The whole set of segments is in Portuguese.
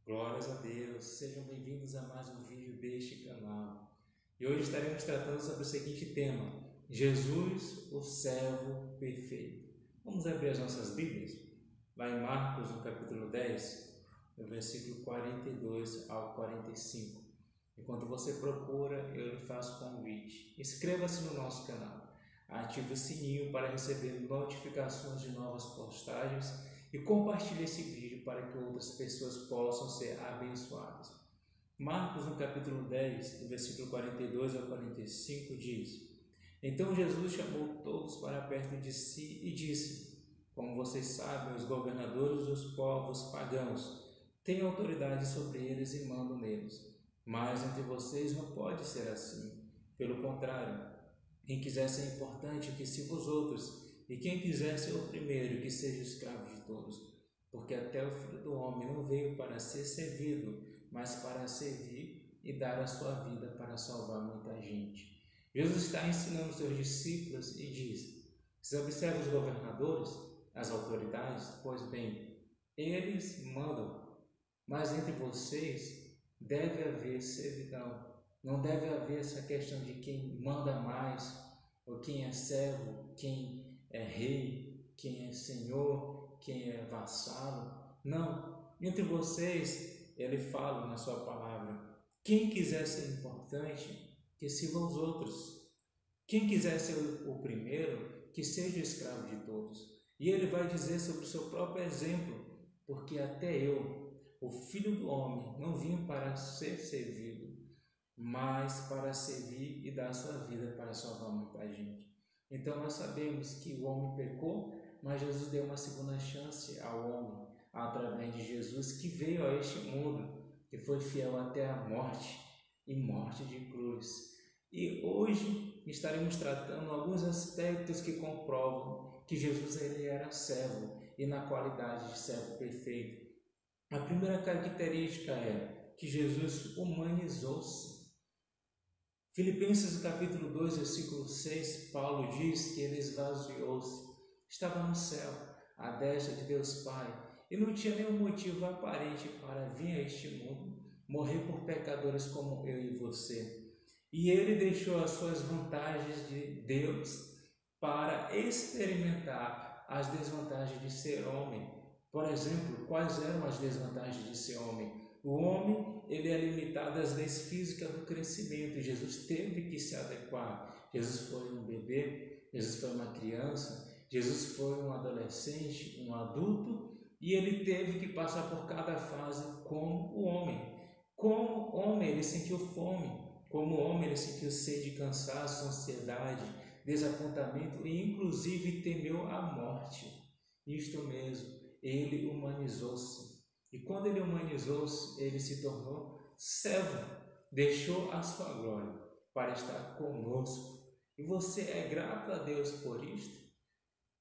Glórias a Deus, sejam bem-vindos a mais um vídeo deste canal. E hoje estaremos tratando sobre o seguinte tema: Jesus, o servo perfeito. Vamos abrir as nossas Bíblias? Lá em Marcos, no capítulo 10, no versículo 42 ao 45. Enquanto você procura, eu lhe faço convite. Inscreva-se no nosso canal. Ative o sininho para receber notificações de novas postagens e compartilhe esse vídeo para que outras pessoas possam ser abençoadas. Marcos, no capítulo 10, do versículo 42 ao 45, diz: Então Jesus chamou todos para perto de si e disse: Como vocês sabem, os governadores dos povos pagãos têm autoridade sobre eles e mandam neles. Mas entre vocês não pode ser assim. Pelo contrário, quem quiser ser importante, que sirva os outros, e quem quiser ser o primeiro, que seja escravo de todos. Porque até o Filho do Homem não veio para ser servido, mas para servir e dar a sua vida para salvar muita gente. Jesus está ensinando os seus discípulos e diz: Você observa os governadores, as autoridades? Pois bem, eles mandam, mas entre vocês deve haver servidão. Não deve haver essa questão de quem manda mais, ou quem é servo, quem é rei, quem é senhor, quem é vassalo. Não. Entre vocês, ele fala na sua palavra: quem quiser ser importante, que sirva os outros. Quem quiser ser o primeiro, que seja escravo de todos. E ele vai dizer sobre o seu próprio exemplo: porque até eu, o Filho do Homem, não vim para ser servido, mas para servir e dar sua vida para salvar muita gente. Então nós sabemos que o homem pecou, mas Jesus deu uma segunda chance ao homem, através de Jesus, que veio a este mundo, que foi fiel até a morte, e morte de cruz. E hoje estaremos tratando alguns aspectos que comprovam que Jesus ele era servo, e na qualidade de servo perfeito. A primeira característica é que Jesus humanizou-se. Filipenses capítulo 2, versículo 6, Paulo diz que ele esvaziou-se, estava no céu, à destra de Deus Pai, e não tinha nenhum motivo aparente para vir a este mundo, morrer por pecadores como eu e você. E ele deixou as suas vantagens de Deus para experimentar as desvantagens de ser homem. Por exemplo, quais eram as desvantagens de ser homem? O homem ele é limitado às leis físicas do crescimento. Jesus teve que se adequar. Jesus foi um bebê, Jesus foi uma criança, Jesus foi um adolescente, um adulto, e ele teve que passar por cada fase como o homem. Como homem ele sentiu fome, como homem ele sentiu sede, cansaço, ansiedade, desapontamento e inclusive temeu a morte. Isto mesmo, ele humanizou-se. E quando ele humanizou-se, ele se tornou servo, deixou a sua glória para estar conosco. E você é grato a Deus por isto?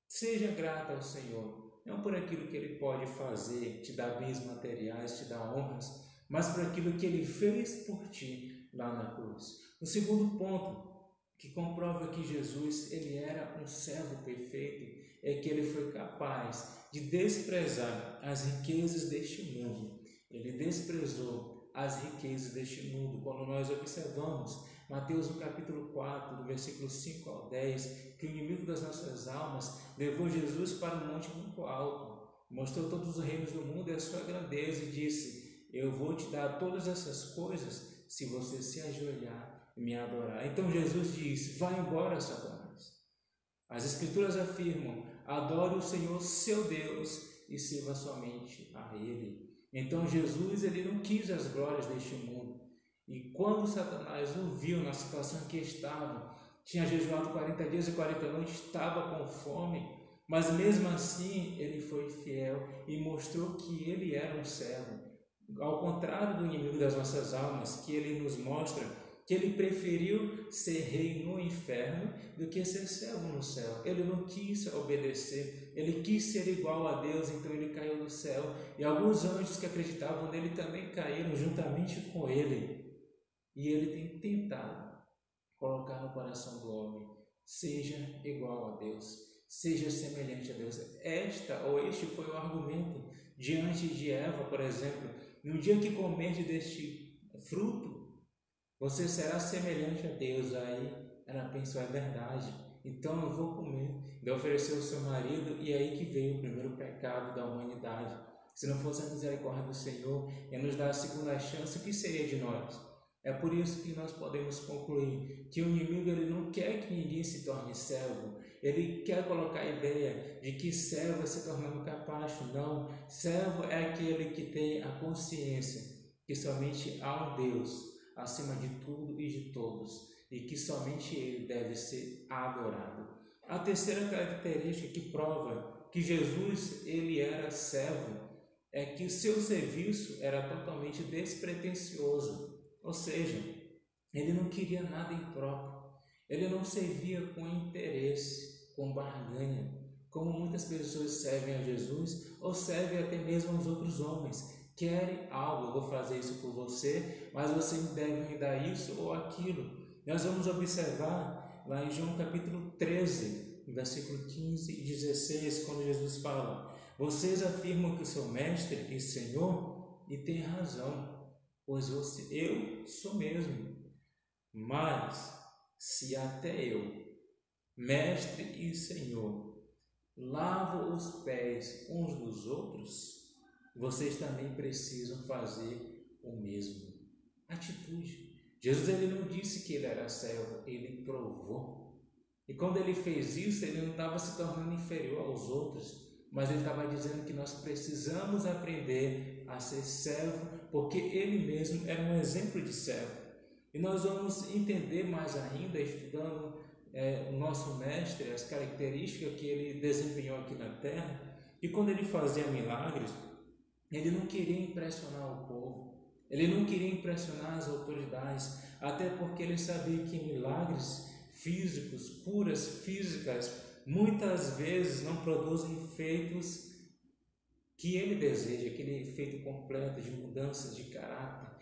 Seja grato ao Senhor, não por aquilo que Ele pode fazer, te dar bens materiais, te dar honras, mas por aquilo que Ele fez por ti lá na cruz. O segundo ponto que comprova que Jesus ele era um servo perfeito é que ele foi capaz de desprezar as riquezas deste mundo. Ele desprezou as riquezas deste mundo. Quando nós observamos Mateus no capítulo 4, do versículo 5 ao 10, que o inimigo das nossas almas levou Jesus para um monte muito alto, mostrou todos os reinos do mundo e a sua grandeza e disse: eu vou te dar todas essas coisas se você se ajoelhar e me adorar. Então Jesus diz: vai embora, Satanás. As escrituras afirmam: adore o Senhor seu Deus e sirva somente a Ele. Então Jesus ele não quis as glórias deste mundo. E quando Satanás o viu na situação em que estava, tinha jejuado 40 dias e 40 noites, estava com fome, mas mesmo assim ele foi fiel e mostrou que ele era um servo. Ao contrário do inimigo das nossas almas, que ele nos mostra que ele preferiu ser rei no inferno do que ser servo no céu. Ele não quis obedecer, ele quis ser igual a Deus, então ele caiu do céu. E alguns anjos que acreditavam nele também caíram juntamente com ele. E ele tem tentado colocar no coração do homem: seja igual a Deus, seja semelhante a Deus. Este foi o argumento diante de Eva, por exemplo: no dia que comerdes deste fruto, você será semelhante a Deus. Aí ela pensou: é verdade, então eu vou comer. Ele ofereceu ao seu marido, e aí que veio o primeiro pecado da humanidade. Se não fosse a misericórdia do Senhor e nos dar a segunda chance, o que seria de nós? É por isso que nós podemos concluir que o inimigo ele não quer que ninguém se torne servo. Ele quer colocar a ideia de que servo é se tornando capacho. Não, servo é aquele que tem a consciência que somente há um Deus acima de tudo e de todos, e que somente Ele deve ser adorado. A terceira característica que prova que Jesus ele era servo é que o seu serviço era totalmente despretensioso, ou seja, ele não queria nada em troca, ele não servia com interesse, com barganha, como muitas pessoas servem a Jesus ou servem até mesmo aos outros homens. Querem algo: eu vou fazer isso por você, mas você deve me dar isso ou aquilo. Nós vamos observar lá em João capítulo 13, versículo 15 e 16, quando Jesus fala: vocês afirmam que eu sou mestre e Senhor, e tem razão, pois eu sou mesmo. Mas se até eu, mestre e Senhor, lavo os pés uns dos outros, vocês também precisam fazer o mesmo. Atitude. Jesus ele não disse que ele era servo, ele provou. E quando ele fez isso, ele não estava se tornando inferior aos outros, mas ele estava dizendo que nós precisamos aprender a ser servo, porque ele mesmo era um exemplo de servo. E nós vamos entender mais ainda, estudando o nosso mestre, as características que ele desempenhou aqui na terra. E quando ele fazia milagres, ele não queria impressionar o povo, ele não queria impressionar as autoridades, até porque ele sabia que milagres físicos, curas físicas, muitas vezes não produzem efeitos que ele deseja, aquele efeito completo de mudança de caráter.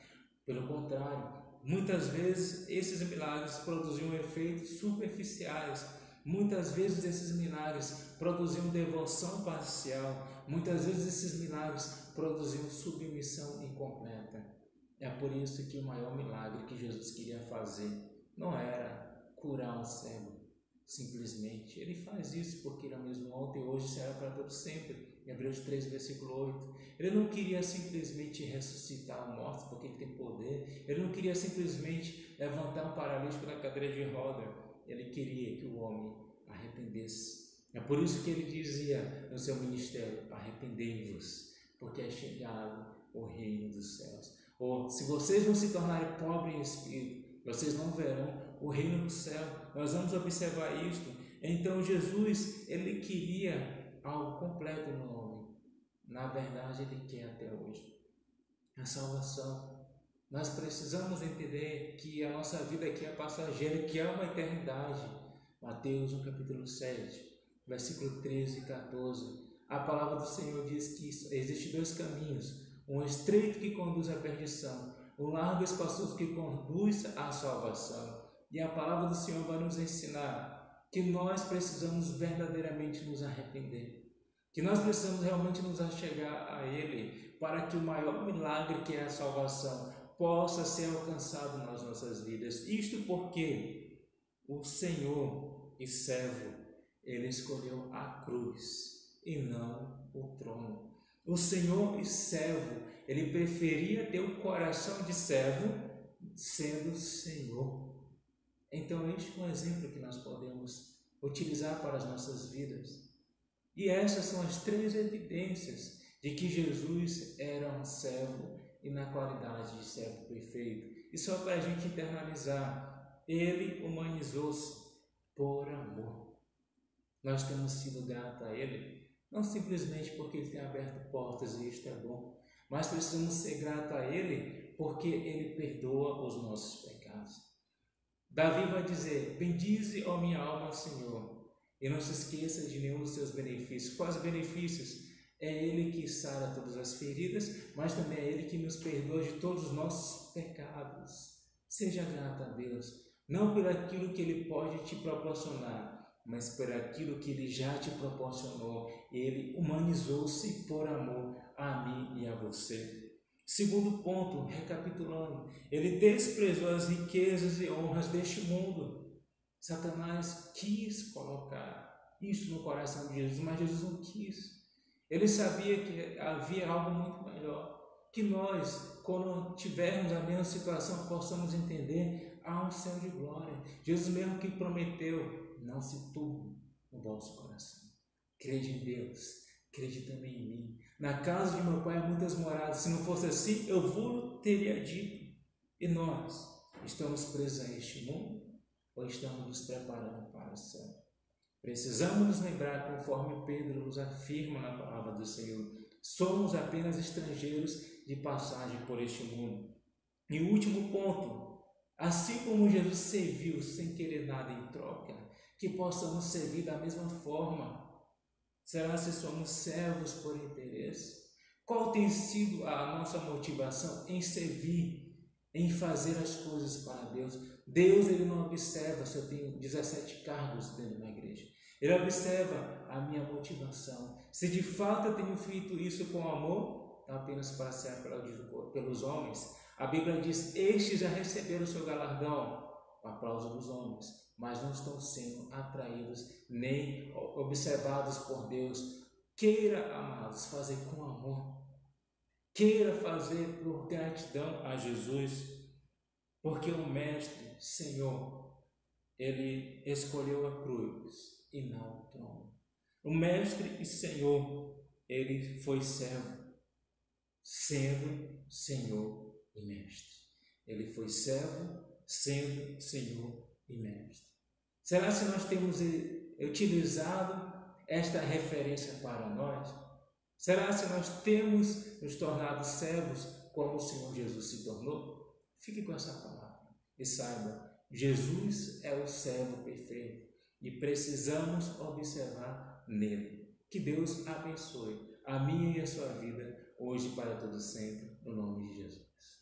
Pelo contrário, muitas vezes esses milagres produziam efeitos superficiais, muitas vezes esses milagres produziam devoção parcial, muitas vezes esses milagres produziam submissão incompleta. É por isso que o maior milagre que Jesus queria fazer não era curar um cego, simplesmente. Ele faz isso porque ele é o mesmo ontem, hoje e será para todo sempre. Hebreus 3, versículo 8. Ele não queria simplesmente ressuscitar o morto porque ele tem poder. Ele não queria simplesmente levantar um paralítico da cadeira de roda. Ele queria que o homem arrependesse. É por isso que ele dizia no seu ministério: arrependei-vos, porque é chegado o reino dos céus. Ou, se vocês não se tornarem pobres em espírito, vocês não verão o reino do céu. Nós vamos observar isto. Então Jesus, ele queria algo completo no homem. Na verdade, ele quer até hoje a salvação. Nós precisamos entender que a nossa vida aqui é passageira, que é uma eternidade. Mateus, no capítulo 7, versículo 13 e 14. A palavra do Senhor diz que existem dois caminhos: um estreito que conduz à perdição, um largo e espaçoso que conduz à salvação. E a palavra do Senhor vai nos ensinar que nós precisamos verdadeiramente nos arrepender, que nós precisamos realmente nos achegar a Ele, para que o maior milagre, que é a salvação, possa ser alcançado nas nossas vidas. Isto porque o Senhor e servo, Ele escolheu a cruz e não o trono. O Senhor e servo, ele preferia ter o coração de servo sendo Senhor. Então este é um exemplo que nós podemos utilizar para as nossas vidas. E essas são as três evidências de que Jesus era um servo e na qualidade de servo perfeito. E só para a gente internalizar, ele humanizou-se por amor. Nós temos sido gratos a ele, não simplesmente porque ele tem aberto portas e isto é bom, mas precisamos ser gratos a ele porque ele perdoa os nossos pecados. Davi vai dizer: bendize, ó minha alma, ao Senhor, e não se esqueça de nenhum dos seus benefícios. Quais benefícios? É ele que sara todas as feridas, mas também é ele que nos perdoa de todos os nossos pecados. Seja grato a Deus, não por aquilo que ele pode te proporcionar, mas por aquilo que ele já te proporcionou. Ele humanizou-se por amor a mim e a você. Segundo ponto, recapitulando, ele desprezou as riquezas e honras deste mundo. Satanás quis colocar isso no coração de Jesus, mas Jesus não quis. Ele sabia que havia algo muito melhor, que nós, quando tivermos a mesma situação, possamos entender, há um céu de glória. Jesus mesmo que prometeu, não se turbe no vosso coração. Crede em Deus, crede também em mim. Na casa de meu pai há muitas moradas, se não fosse assim, eu vos teria dito. E nós estamos presos a este mundo ou estamos nos preparando para o céu? Precisamos nos lembrar, conforme Pedro nos afirma na palavra do Senhor, somos apenas estrangeiros de passagem por este mundo. E o último ponto, assim como Jesus serviu sem querer nada em troca, que possamos servir da mesma forma. Será se somos servos por interesse? Qual tem sido a nossa motivação em servir, em fazer as coisas para Deus? Deus, ele não observa se eu tenho 17 cargos dentro da igreja. Ele observa a minha motivação. Se de fato eu tenho feito isso com amor, não apenas para ser aplaudido pelos homens. A Bíblia diz, estes já receberam o seu galardão, o aplauso dos homens, mas não estão sendo atraídos nem observados por Deus. Queira, amados, fazer com amor. Queira fazer por gratidão a Jesus, porque o Mestre, Senhor, ele escolheu a cruz e não o trono. O Mestre e Senhor, ele foi servo, sendo Senhor e Mestre. Ele foi servo, sendo Senhor e Mestre. Será que nós temos utilizado esta referência para nós? Será que nós temos nos tornado servos como o Senhor Jesus se tornou? Fique com essa palavra e saiba, Jesus é o servo perfeito e precisamos observar nele. Que Deus abençoe a minha e a sua vida hoje para todo sempre, no nome de Jesus.